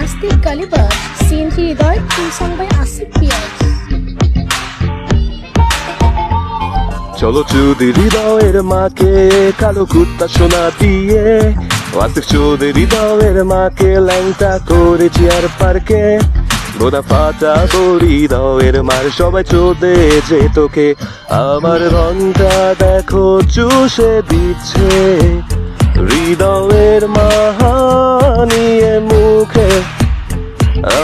নাস্তিক কালিবার সিএনজি হৃদয় থিম সং বাই আসিফ পিয়াজ। চলো চৌধুরী হৃদয়ের মাকে কালো কুত্তা সোনা দিয়ে, আসিফ চৌধুরী হৃদয়ের মাকে ল্যাংটা করে চেয়ার পার্কে, বোদা ফাটা হৃদয়ের মার সবাই চোদে যে তোকে, আমার ঘন্টা দেখো চুষে দিচ্ছে হৃদয়ের মা নিয়ে মুখে,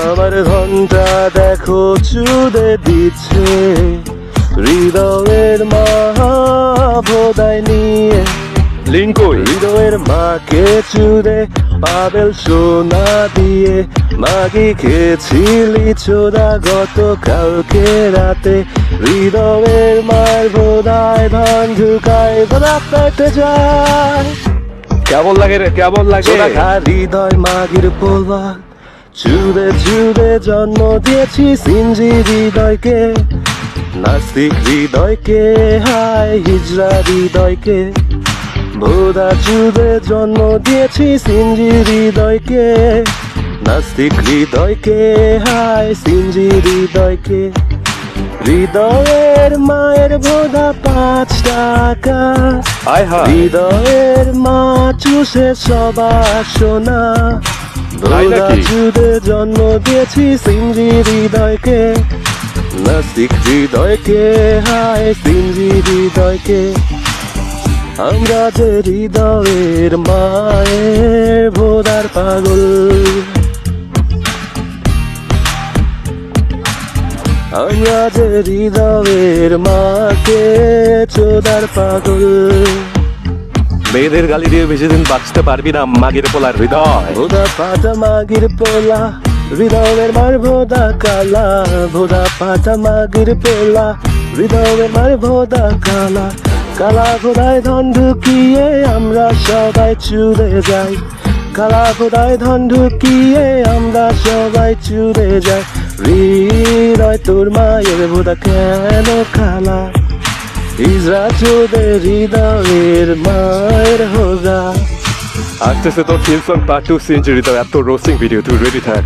আমার ঘন্টা দেখো চুদে দিচ্ছে হৃদয়ের মা ভোদায় নিয়ে, লিঙ্কই হৃদয়ের মাকে চুদে পাবেল সোনা দিয়ে, মাগি খেয়েছিলি ছোড়া গত কালকে রাতে, হৃদয়ের মার ভোদায় ধান ঢুকায় ভোদা পেটে যায়। কেমন লাগে রে, কেমন লাগে? হৃদয় মাগির পোলা চুদে চুদে জন্ম দিয়েছি সিনজি হৃদয়কে, নাস্তিক হৃদয়কে হায় হিজড়া হৃদয়কে, ভোদা চুদে জন্ম দিয়েছি সিনজি হৃদয়কে, নাস্তিক হৃদয়কে হায় সিনজি হৃদয়কে, হৃদয়ের মায়ের ভোদা 5 টাকা, হায় হায় হৃদয়ের মা চুষে সবার সোনা, তাই ভোদা নাকি? চুদে জন্ম দিয়েছি সিনজি হৃদয়কে, নাস্তিক হৃদয়কে হায় সিনজি হৃদয়কে, আমরা যে হৃদয়ের মায়ের ভোদার পাগল, আমরা যে হৃদয়ের মাকে চোদার পাগল। মেয়েদের গালি দিয়ে বেশি দিন বাঁচতে পারবি না মাগির পোলার হৃদয়। ভোদা পাটা মাগির পোলা হৃদয়ের মার ভোদা কালা, ভোদা পাটা মাগির পোলা হৃদয়ের মার ভোদা কালা, কালা ভোদায় ধন ঢুকিয়ে আমরা সবাই চুরে যাই, কালা ভোদায় ধন ঢুকিয়ে আমরা সবাই চুরে যাই, হৃদয় তোর মায়ের ভোদা কেন কালা, হিজড়া চোদের হৃদয়ের মায়ের হোগা। আসতেছে তোর থিম সং পার্ট 2 সিনজি হৃদয়, এত রোস্টিং ভিডিও, তুই রেডি থাক।